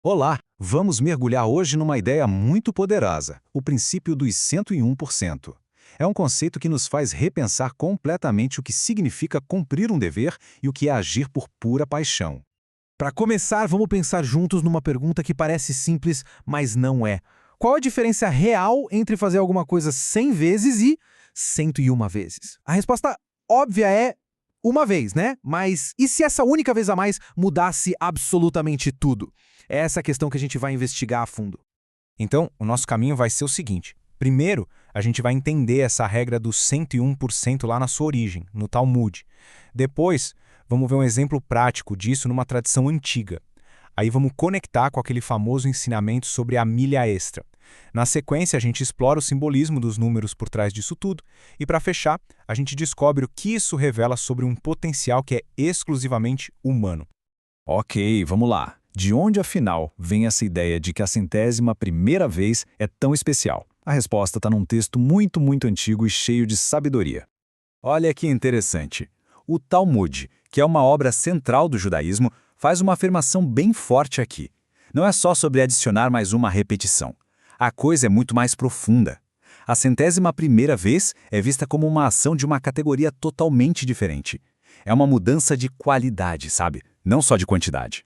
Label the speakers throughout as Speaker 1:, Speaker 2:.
Speaker 1: Olá, vamos mergulhar hoje numa ideia muito poderosa, o princípio dos 101%. É um conceito que nos faz repensar completamente o que significa cumprir um dever e o que é agir por pura paixão.
Speaker 2: Para começar, vamos pensar juntos numa pergunta que parece simples, mas não é. Qual a diferença real entre fazer alguma coisa 100 vezes e 101 vezes? A resposta óbvia é uma vez, né? Mas e se essa única vez a mais mudasse absolutamente tudo? É essa a questão que a gente vai investigar a fundo.
Speaker 3: Então, o nosso caminho vai ser o seguinte. Primeiro, a gente vai entender essa regra dos 101% lá na sua origem, no Talmud. Depois, vamos ver um exemplo prático disso numa tradição antiga. Aí vamos conectar com aquele famoso ensinamento sobre a milha extra. Na sequência, a gente explora o simbolismo dos números por trás disso tudo. E para fechar, a gente descobre o que isso revela sobre um potencial que é exclusivamente humano.
Speaker 1: Ok, vamos lá. De onde, afinal, vem essa ideia de que a 100ª vez é tão especial? A resposta está num texto muito antigo e cheio de sabedoria. Olha que interessante. O Talmud, que é uma obra central do judaísmo, faz uma afirmação bem forte aqui. Não é só sobre adicionar mais uma repetição. A coisa é muito mais profunda. A 100ª vez é vista como uma ação de uma categoria totalmente diferente. É uma mudança de qualidade, sabe? Não só de quantidade.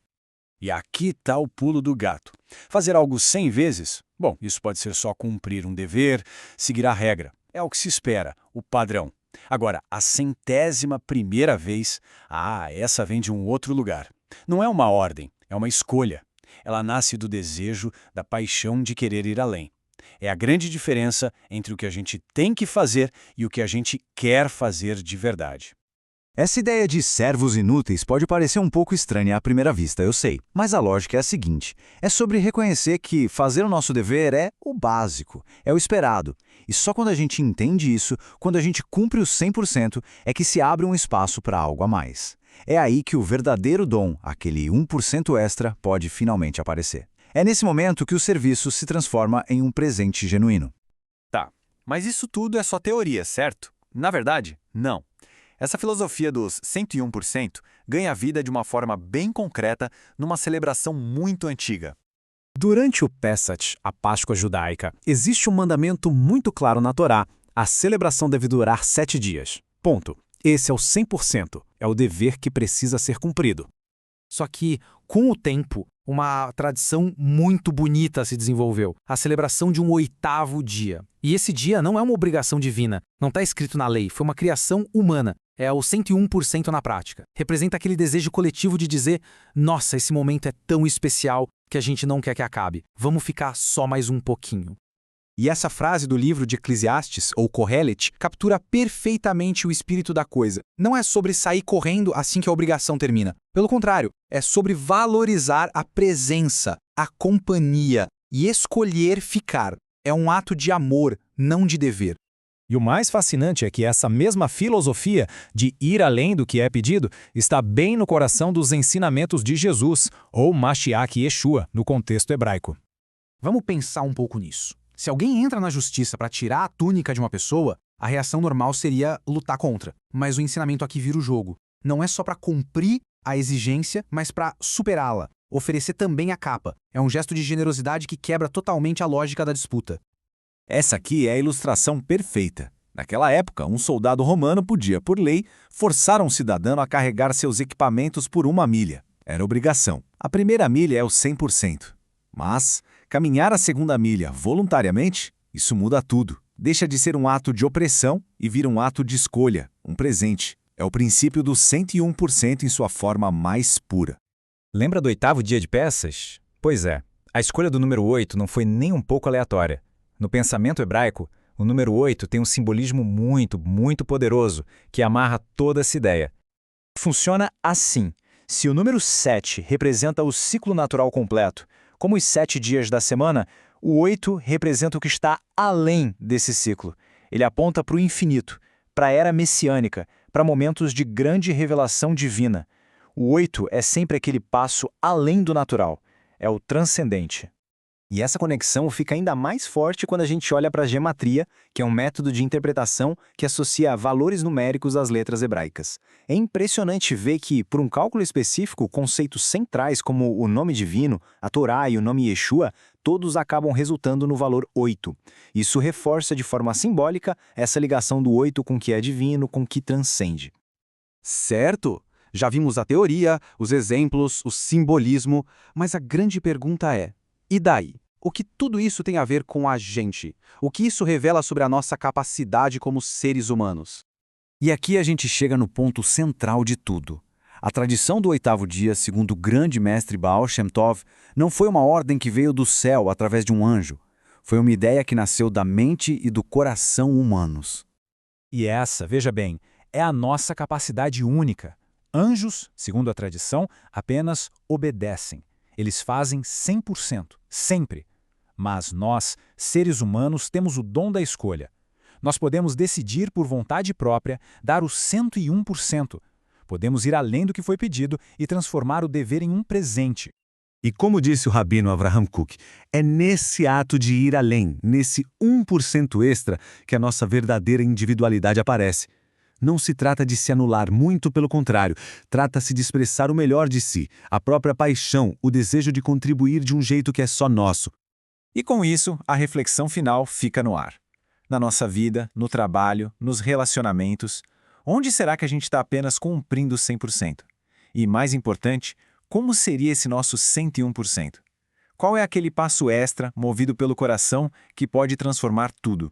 Speaker 4: E aqui está o pulo do gato. Fazer algo 100 vezes? Bom, isso pode ser só cumprir um dever, seguir a regra. É o que se espera, o padrão. Agora, a 100ª vez, essa vem de um outro lugar. Não é uma ordem, é uma escolha. Ela nasce do desejo, da paixão de querer ir além. É a grande diferença entre o que a gente tem que fazer e o que a gente quer fazer de verdade.
Speaker 1: Essa ideia de servos inúteis pode parecer um pouco estranha à primeira vista, eu sei. Mas a lógica é a seguinte: é sobre reconhecer que fazer o nosso dever é o básico, é o esperado. E só quando a gente entende isso, quando a gente cumpre os 100%, é que se abre um espaço para algo a mais. É aí que o verdadeiro dom, aquele 1% extra, pode finalmente aparecer. É nesse momento que o serviço se transforma em um presente genuíno.
Speaker 4: Tá, mas isso tudo é só teoria, certo? Na verdade, não. Essa filosofia dos 101% ganha vida de uma forma bem concreta numa celebração muito antiga.
Speaker 2: Durante o Pesach, a Páscoa judaica, existe um mandamento muito claro na Torá. A celebração deve durar 7 dias. Ponto. Esse é o 100%. É o dever que precisa ser cumprido. Só que, com o tempo, uma tradição muito bonita se desenvolveu. A celebração de um 8º dia. E esse dia não é uma obrigação divina. Não está escrito na lei. Foi uma criação humana. É o 101% na prática. Representa aquele desejo coletivo de dizer: nossa, esse momento é tão especial que a gente não quer que acabe. Vamos ficar só mais um pouquinho. E essa frase do livro de Eclesiastes, ou Kohelet, captura perfeitamente o espírito da coisa. Não é sobre sair correndo assim que a obrigação termina. Pelo contrário, é sobre valorizar a presença, a companhia e escolher ficar. É um ato de amor, não de dever.
Speaker 3: E o mais fascinante é que essa mesma filosofia de ir além do que é pedido está bem no coração dos ensinamentos de Jesus, ou Mashiach Yeshua, no contexto hebraico.
Speaker 2: Vamos pensar um pouco nisso. Se alguém entra na justiça para tirar a túnica de uma pessoa, a reação normal seria lutar contra. Mas o ensinamento aqui vira o jogo. Não é só para cumprir a exigência, mas para superá-la. Oferecer também a capa. É um gesto de generosidade que quebra totalmente a lógica da disputa.
Speaker 1: Essa aqui é a ilustração perfeita. Naquela época, um soldado romano podia, por lei, forçar um cidadão a carregar seus equipamentos por 1 milha. Era obrigação. A primeira milha é o 100%. Mas caminhar a segunda milha voluntariamente, isso muda tudo. Deixa de ser um ato de opressão e vira um ato de escolha, um presente. É o princípio do 101% em sua forma mais pura.
Speaker 3: Lembra do 8º dia de Pesach? Pois é, a escolha do número 8 não foi nem um pouco aleatória. No pensamento hebraico, o número 8 tem um simbolismo muito poderoso que amarra toda essa ideia. Funciona assim: se o número 7 representa o ciclo natural completo, como os 7 dias da semana, o 8 representa o que está além desse ciclo. Ele aponta para o infinito, para a era messiânica, para momentos de grande revelação divina. O 8 é sempre aquele passo além do natural, é o transcendente. E essa conexão fica ainda mais forte quando a gente olha para a gematria, que é um método de interpretação que associa valores numéricos às letras hebraicas. É impressionante ver que, por um cálculo específico, conceitos centrais como o nome divino, a Torá e o nome Yeshua, todos acabam resultando no valor 8. Isso reforça de forma simbólica essa ligação do 8 com o que é divino, com o que transcende.
Speaker 2: Certo! Já vimos a teoria, os exemplos, o simbolismo, mas a grande pergunta é: e daí? O que tudo isso tem a ver com a gente? O que isso revela sobre a nossa capacidade como seres humanos?
Speaker 1: E aqui a gente chega no ponto central de tudo. A tradição do oitavo dia, segundo o grande mestre Baal Shem Tov, não foi uma ordem que veio do céu através de um anjo. Foi uma ideia que nasceu da mente e do coração humanos.
Speaker 3: E essa, veja bem, é a nossa capacidade única. Anjos, segundo a tradição, apenas obedecem. Eles fazem 100%, sempre. Mas nós, seres humanos, temos o dom da escolha. Nós podemos decidir por vontade própria, dar o 101%. Podemos ir além do que foi pedido e transformar o dever em um presente.
Speaker 5: E como disse o rabino Avraham Kook, é nesse ato de ir além, nesse 1% extra, que a nossa verdadeira individualidade aparece. Não se trata de se anular, muito pelo contrário. Trata-se de expressar o melhor de si, a própria paixão, o desejo de contribuir de um jeito que é só nosso.
Speaker 1: E com isso, a reflexão final fica no ar. Na nossa vida, no trabalho, nos relacionamentos, onde será que a gente está apenas cumprindo 100%? E, mais importante, como seria esse nosso 101%? Qual é aquele passo extra, movido pelo coração, que pode transformar tudo?